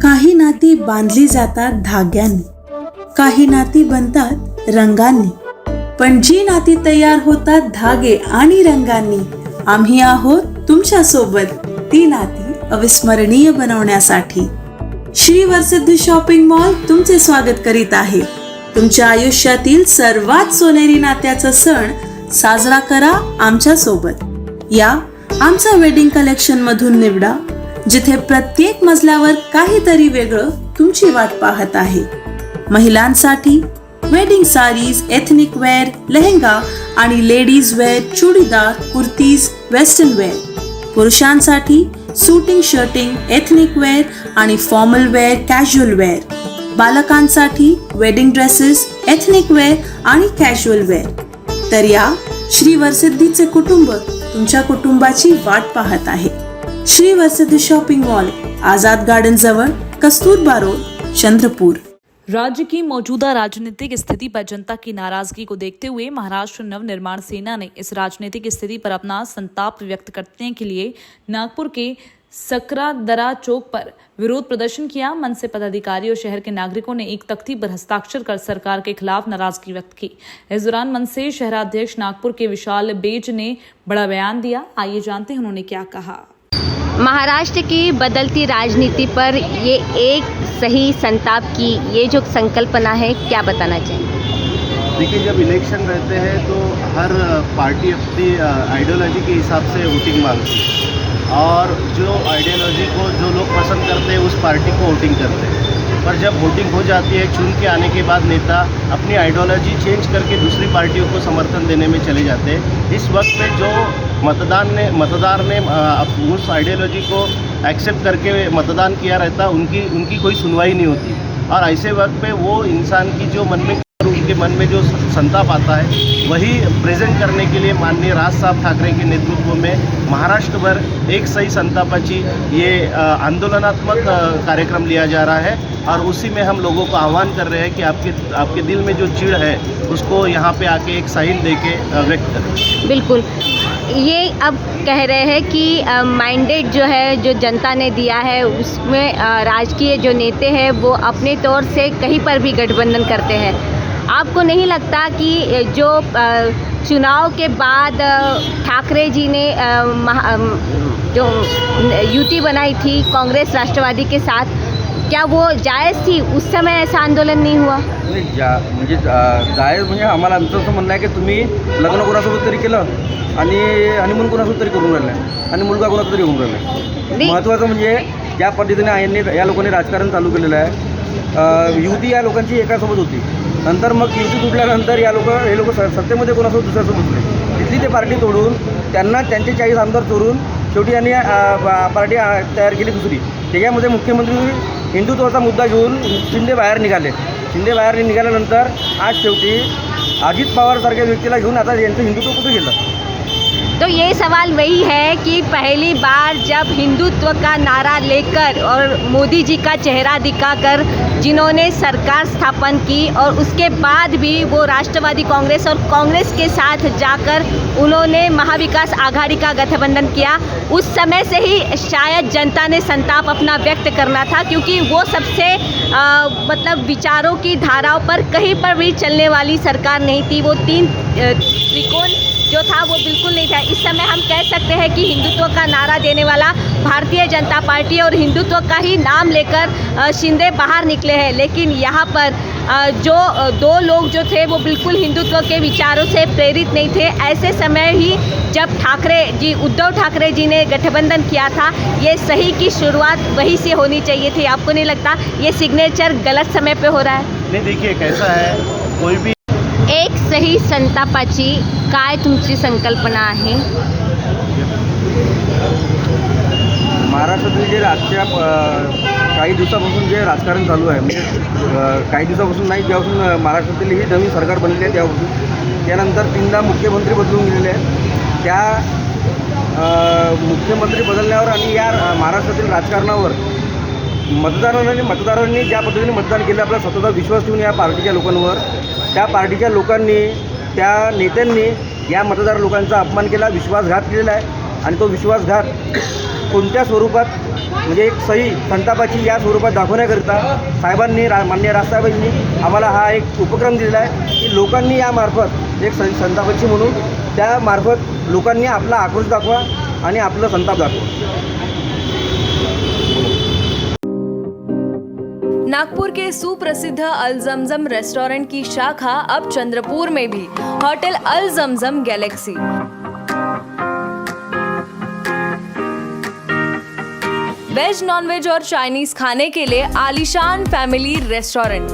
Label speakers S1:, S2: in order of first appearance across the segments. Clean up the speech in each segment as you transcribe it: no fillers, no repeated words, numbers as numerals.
S1: काही नाती बांधली जातात धाग्यांनी, काही नाती बनतात रंगांनी, पण जी नाती तयार होतात धागे आणि रंगांनी, आम्ही आहोत तुमच्या सोबत ती नाती अविस्मरणीय बनवण्यासाठी. श्री वरसिद्धी शॉपिंग मॉल तुमचे स्वागत करीत आहे. तुमच्या आयुष्यातील सर्वात सोनेरी नात्याचा सण साजरा करा आमच्या सोबत. या आमच्या वेडिंग कलेक्शन मधून निवडा, जिथे प्रत्येक मजल्यावर काहीतरी वेगळं तुमची वाट पाहत आहे. महिलांसाठी wedding saris, ethnic wear, lehenga आणि ladies wear, churidar, kurtis, western wear. पुरुषांसाठी सूटिंग, शर्टिंग, एथनिक वेअर आणि फॉर्मल वेअर, कॅज्युअल वेअर. बालकांसाठी वेडिंग ड्रेसेस, एथनिक वेअर आणि कॅज्युअल वेअर. तर या श्री वरसिद्धीचे कुटुंब तुमच्या कुटुंबाची वाट पाहत आहे. श्री वरसिद्धि शॉपिंग मॉल, आजाद गार्डन जवळ, कस्तूरबा रोड, चंद्रपुर.
S2: राज्य की मौजूदा राजनीतिक स्थिति पर जनता की नाराजगी को देखते हुए महाराष्ट्र नवनिर्माण सेना ने इस राजनीतिक स्थिति पर अपना संताप व्यक्त करने के लिए नागपुर के सकरादरा चौक पर विरोध प्रदर्शन किया. मन से पदाधिकारी और शहर के नागरिकों ने एक तख्ती पर हस्ताक्षर कर सरकार के खिलाफ नाराजगी व्यक्त की. इस दौरान मन से शहराध्यक्ष नागपुर के विशाल बेज ने बड़ा बयान दिया. आइए जानते हैं उन्होंने क्या कहा.
S3: महाराष्ट्र की बदलती राजनीति पर ये एक सही संताप की ये जो संकल्पना है, क्या बताना चाहिए?
S4: देखिए, जब इलेक्शन रहते हैं तो हर पार्टी अपनी आइडियोलॉजी के हिसाब से वोटिंग मांगती है और जो आइडियोलॉजी को जो लोग पसंद करते हैं उस पार्टी को वोटिंग करते हैं. पर जब वोटिंग हो जाती है, चुन के आने के बाद नेता अपनी आइडियोलॉजी चेंज करके दूसरी पार्टियों को समर्थन देने में चले जाते हैं. इस वक्त में जो मतदार ने उस आइडियोलॉजी को एक्सेप्ट करके मतदान किया रहता, उनकी कोई सुनवाई नहीं होती. और ऐसे वक्त पे वो इंसान की जो उनके मन में जो संताप आता है, वही प्रेजेंट करने के लिए माननीय राज साहब ठाकरे के नेतृत्व में महाराष्ट्र भर एक सही संतापाची ये आंदोलनात्मक कार्यक्रम लिया जा रहा है. और उसी में हम लोगों को आह्वान कर रहे हैं कि आपके दिल में जो चिढ़ है उसको यहाँ पे आके एक साइन दे के व्यक्त करें.
S3: बिल्कुल, ये अब कह रहे हैं कि मैंडेट जो है, जो जनता ने दिया है, उसमें राजकीय जो नेता हैं वो अपने तौर से कहीं पर भी गठबंधन करते हैं. आपको नहीं लगता कि जो चुनाव के बाद ठाकरे जी ने जो युति बनाई थी कांग्रेस राष्ट्रवादी के साथ, क्या वो जायज़ थी? उस समय ऐसा आंदोलन नहीं हुआ?
S5: नाही, म्हणजे जायज म्हणजे आम्हाला आमचं असं म्हणणं आहे की तुम्ही लग्न कोणासोबत तरी केलं आणि हनीमून कोणासोबत तरी करून राहिलं आणि मुलगा कोणाचा तरी होऊन राहिला. महत्त्वाचं म्हणजे ज्या पद्धतीने या लोकांनी राजकारण चालू केलेलं आहे, युती या लोकांची एकासोबत होती. नंतर मग युती तुटल्यानंतर हे लोक सत्तेमध्ये कोणासोबत दुसऱ्यासोबत बसले. तिथली ते पार्टी तोडून त्यांना त्यांचे 40 आमदार चोरून शेवटी यांनी पार्टी तयार केली दुसरी. त्याच्यामध्ये मुख्यमंत्री हिंदुत्वाचा मुद्दा घेऊन शिंदे बाहेर निघाले. शिंदे बाहेर निघाल्यानंतर आज शेवटी अजित पवारसारख्या व्यक्तीला घेऊन आता यांचं हिंदुत्व कुठे गेलं?
S3: तो ये सवाल वही है कि पहली बार जब हिंदुत्व का नारा लेकर और मोदी जी का चेहरा दिखाकर जिन्होंने सरकार स्थापन की और उसके बाद भी वो राष्ट्रवादी कांग्रेस और कांग्रेस के साथ जाकर उन्होंने महाविकास आघाड़ी का गठबंधन किया, उस समय से ही शायद जनता ने संताप अपना व्यक्त करना था, क्योंकि वो सबसे मतलब विचारों की धाराओं पर कहीं पर भी चलने वाली सरकार नहीं थी. वो 3 त्रिकोण जो था वो बिल्कुल नहीं था. इस समय हम कह सकते हैं कि हिंदुत्व का नारा देने वाला भारतीय जनता पार्टी और हिंदुत्व का ही नाम लेकर शिंदे बाहर निकले हैं. लेकिन यहाँ पर जो 2 लोग जो थे वो बिल्कुल हिंदुत्व के विचारों से प्रेरित नहीं थे. ऐसे समय ही जब उद्धव ठाकरे जी ने गठबंधन किया था, ये सही की शुरुआत वहीं से होनी चाहिए थी. आपको नहीं लगता ये सिग्नेचर गलत समय पे हो रहा है?
S4: नहीं, देखिए कैसा है, कोई भी
S3: एक सही संतापाची काय तुमची संकल्पना आहे?
S5: महाराष्ट्रातील जे काही दिवसापासून जे राजकारण चालू आहे, म्हणजे काही दिवसापासून नाही, जेव्हापासून महाराष्ट्रातील ही नवीन सरकार बनलेली आहे त्यापासून, त्यानंतर 3दा मुख्यमंत्री बदलून गेलेले आहेत. त्या मुख्यमंत्री बदलण्यावर आणि या महाराष्ट्रातील राजकारणावर मतदारांनी ज्या पद्धतीने मतदान केलं, आपला स्वतःचा विश्वास ठेवून या पार्टीच्या लोकांवर, त्या पार्टीच्या लोकांनी, त्या नेत्यांनी या मतदार लोकांचा अपमान केला, विश्वासघात केलेला आहे. आणि तो विश्वासघात कोणत्या स्वरूपात म्हणजे एक सही संतापाची या स्वरूपात दाखवण्याकरिता साहेबांनी माननीय राजसाहेबांनी आम्हाला हा एक उपक्रम दिलेला आहे की लोकांनी यामार्फत एक संतापाची म्हणून त्यामार्फत लोकांनी आपला आक्रोश दाखवा आणि आपलं संताप दाखवा.
S6: नागपुर के सुप्रसिद्ध अल जमजम रेस्टोरेंट की शाखा अब चंद्रपुर में भी. होटल अल जमजम गैलेक्सी. वेज, नॉनवेज और चाइनीज खाने के लिए आलीशान फैमिली रेस्टोरेंट.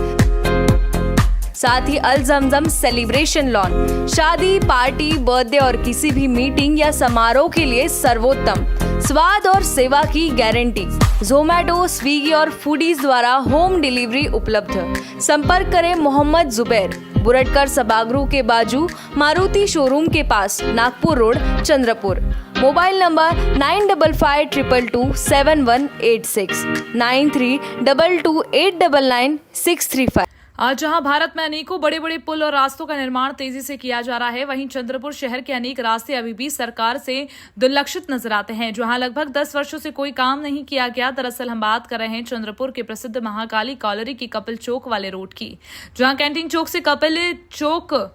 S6: साथ ही अल जमजम सेलिब्रेशन लॉन. शादी, पार्टी, बर्थडे और किसी भी मीटिंग या समारोह के लिए सर्वोत्तम स्वाद और सेवा की गारंटी. जोमैटो, स्विगी और फूडीज द्वारा होम डिलीवरी उपलब्ध. संपर्क करें मोहम्मद जुबैर, बुरटकर सभागृह के बाजू, मारुति शोरूम के पास, Nagpur road, Chandrapur. Mobile number 9552227186 9322899635.
S2: आज जहां भारत में अनेकों बड़े बड़े पुल और रास्तों का निर्माण तेजी से किया जा रहा है, वहीं चंद्रपुर शहर के अनेक रास्ते अभी भी सरकार से दुर्लक्षित नजर आते हैं, जहां लगभग 10 वर्षों से कोई काम नहीं किया गया. दरअसल हम बात कर रहे हैं चंद्रपुर के प्रसिद्ध महाकाली कॉलोनी की कपिल चौक वाले रोड की, जहां कैंटीन चौक से कपिल चौक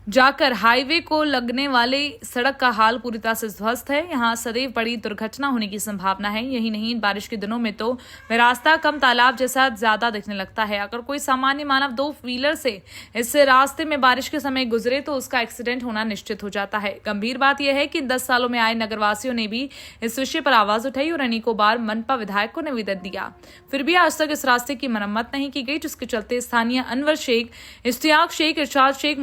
S2: जाकर हाईवे को लगने वाले सड़क का हाल पूरी तरह से ध्वस्त है. यहां सदैव बड़ी दुर्घटना होने की संभावना है. यही नहीं, बारिश के दिनों में तो वह रास्ता कम तालाब जैसा ज्यादा दिखने लगता है. अगर कोई सामान्य मानव 2 व्हीलर से इस रास्ते में बारिश के समय गुजरे तो उसका एक्सीडेंट होना निश्चित हो जाता है. गंभीर बात यह है कि 10 सालों में आए नगरवासियों ने भी इस विषय पर आवाज उठाई और अनेकों बार मनपा विधायक को निवेदन दिया, फिर भी आज तक इस रास्ते की मरम्मत नहीं की गई, जिसके चलते स्थानीय अनवर शेख, इश्तियाक शेख, इरशाद शेख,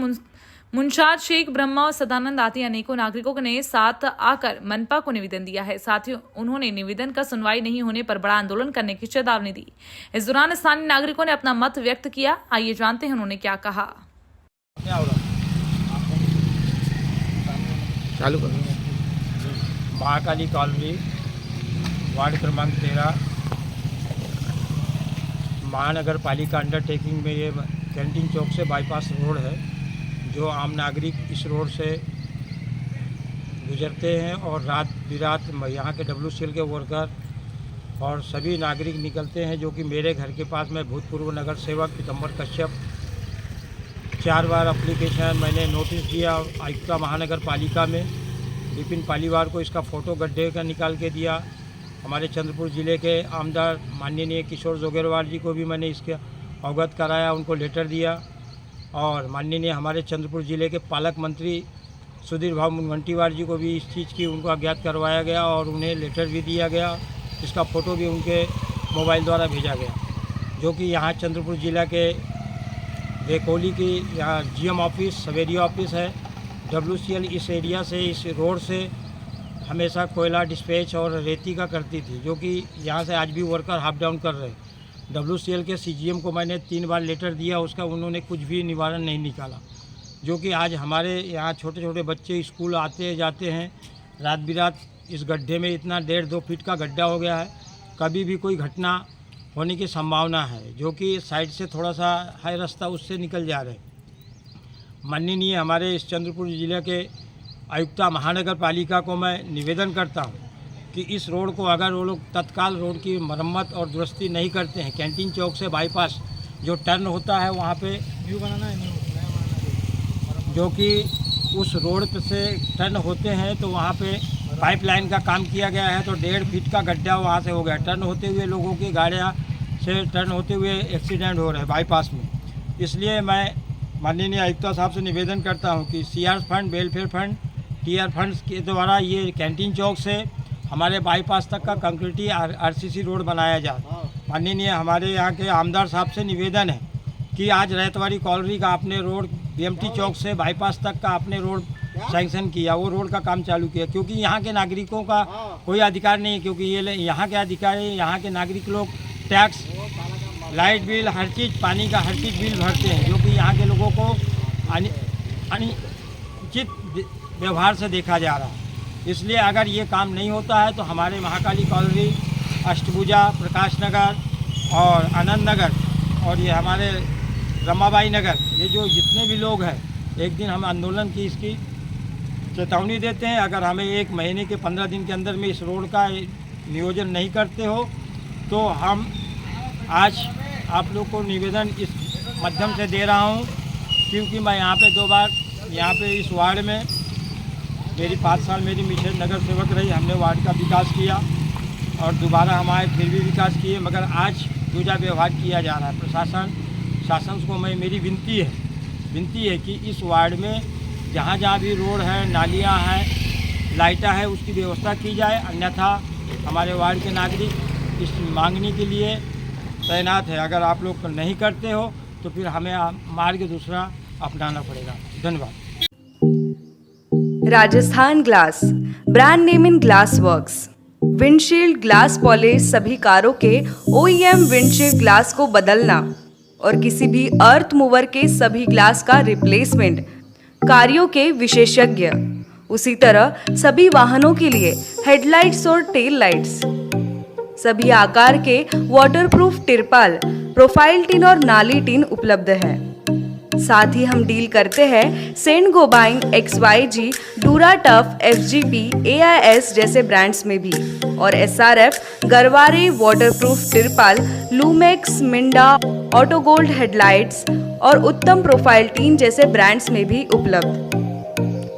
S2: मुंशाद शेख, ब्रह्मा और सदानंद आदि अनेकों नागरिकों ने साथ आकर मनपा को निवेदन दिया है. साथ ही उन्होंने निवेदन का सुनवाई नहीं होने पर बड़ा आंदोलन करने की चेतावनी दी. इस दौरान स्थानीय नागरिकों ने अपना मत व्यक्त किया. आइए जानते हैं उन्होंने क्या कहा.
S7: चालू करो. महाकाली कॉलोनी, वार्ड क्रमांक 13, महानगर पालिका अंडरटेकिंग में ये कैंटीन चौक से बाईपास रोड है, जो आम नागरिक इस रोड से गुजरते हैं और रात बिरात यहाँ के WCL के वर्कर और सभी नागरिक निकलते हैं. जो कि मेरे घर के पास में भूतपूर्व नगर सेवक पीतम्बर कश्यप 4 बार एप्लीकेशन मैंने नोटिस दिया आयुक्त महानगर पालिका में. विपिन पालीवार को इसका फ़ोटो गड्ढे का निकाल के दिया. हमारे चंद्रपुर ज़िले के आमदार माननीय किशोर जोगेरवाल जी को भी मैंने इसके अवगत कराया, उनको लेटर दिया. और माननीय हमारे चंद्रपुर ज़िले के पालक मंत्री सुधीर भाव मुनगंटीवार जी को भी इस चीज़ की उनको अज्ञात करवाया गया और उन्हें लेटर भी दिया गया. इसका फ़ोटो भी उनके मोबाइल द्वारा भेजा गया. जो कि यहाँ चंद्रपुर ज़िला के वेकोली की यहाँ GM ऑफिस, सवेरी ऑफिस है. WCL इस एरिया से, इस रोड से हमेशा कोयला डिस्पैच और रेती का करती थी, जो कि यहाँ से आज भी वर्कर हाफ डाउन कर रहे हैं. WCL के CGM को मैंने 3 बार लेटर दिया, उसका उन्होंने कुछ भी निवारण नहीं निकाला. जो कि आज हमारे यहाँ छोटे छोटे बच्चे स्कूल आते जाते हैं, रात बिरात इस गड्ढे में इतना 1.5-2 फीट का गड्ढा हो गया है. कभी भी कोई घटना होने की संभावना है, जो कि साइड से थोड़ा सा हाई रास्ता उससे निकल जा रहे. माननीय हमारे इस चंद्रपुर ज़िले के आयुक्त महानगर पालिका को मैं निवेदन करता हूँ कि इस रोड को अगर वो लोग तत्काल रोड की मरम्मत और दुरुस्ती नहीं करते हैं, कैंटीन चौक से बाईपास जो टर्न होता है वहाँ पे न्यू बनाना है, जो कि उस रोड से टर्न होते हैं तो वहाँ पे पाइपलाइन का काम किया गया है, तो 1.5 फीट का गड्ढा वहाँ से हो गया. टर्न होते हुए लोगों की गाड़ियाँ से टर्न होते हुए एक्सीडेंट हो रहे हैं बाईपास में. इसलिए मैं माननीय आयुक्त साहब से निवेदन करता हूँ कि CR fund, welfare fund, TR funds के द्वारा ये कैंटीन चौक से हमारे बाईपास तक का कंक्रीटी RCC रोड बनाया जाए. माननीय हमारे यहाँ के आमदार साहब से निवेदन है कि आज रैतवाड़ी कॉलोनी का आपने रोड BMT चौक से बाईपास तक का आपने रोड सैंक्शन किया, वो रोड का काम चालू किया, क्योंकि यहाँ के नागरिकों का कोई अधिकार नहीं है. क्योंकि ये यहाँ के अधिकारी, यहाँ के नागरिक लोग टैक्स, लाइट बिल, हर चीज़, पानी का हर चीज़ बिल भरते हैं, जो कि यहाँ के लोगों को अनुचित व्यवहार से देखा जा रहा है. इसलिए अगर ये काम नहीं होता है तो हमारे महाकाली कॉलोनी, अष्टभुजा, प्रकाश नगर और आनंद नगर और ये हमारे रमाबाई नगर, ये जो जितने भी लोग हैं, एक दिन हम आंदोलन की इसकी चेतावनी देते हैं. अगर हमें 1 महीने के 15 दिन के अंदर में इस रोड का नियोजन नहीं करते हो तो हम आज आप लोग को निवेदन इस माध्यम से दे रहा हूँ, क्योंकि मैं यहाँ पे 2 बार यहाँ पे इस वार्ड में मेरी 5 साल मेरी मिसेज नगर सेवक रही, हमने वार्ड का विकास किया और दोबारा हमारे फिर भी विकास किए, मगर आज दूजा व्यवहार किया जा रहा है। शासन को मेरी विनती है कि इस वार्ड में जहाँ जहाँ भी रोड है, नालियाँ हैं, लाइटा है, उसकी व्यवस्था की जाए, अन्यथा हमारे वार्ड के नागरिक इस मांगने के लिए तैनात है। अगर आप लोग नहीं करते हो तो फिर हमें मार्ग दूसरा अपनाना पड़ेगा। धन्यवाद।
S6: Rajasthan glass, brand name in glass works. Windshield glass polish सभी कारों के OEM विंडशील्ड ग्लास को बदलना और किसी भी अर्थ मूवर के सभी ग्लास का रिप्लेसमेंट, कार्यों के विशेषज्ञ। उसी तरह सभी वाहनों के लिए हेडलाइट्स और टेल लाइट्स, सभी आकार के वाटरप्रूफ तिरपाल, प्रोफाइल टिन और नाली टिन उपलब्ध है। साथ ही हम डील करते हैं Saint Gobain, XYG, Dura Tuff, FGP, AIS जैसे ब्रांड्स में भी, और SRF, गरवारे वाटरप्रूफ तिरपाल, Lumax, Minda, auto gold headlights और उत्तम प्रोफाइल टीन जैसे ब्रांड्स में भी उपलब्ध।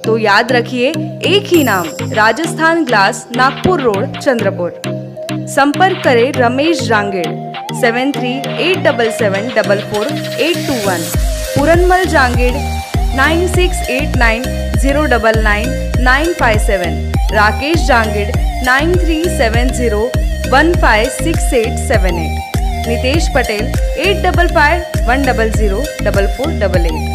S6: तो याद रखिए, एक ही नाम, राजस्थान ग्लास, नागपुर रोड, चंद्रपुर। संपर्क करें रमेश जांगेड़ 7387744821, पूरनमल जांगेड़ 9689099957, राकेश जांगेड़ 9370156878, नितेश पटेल 8551004488।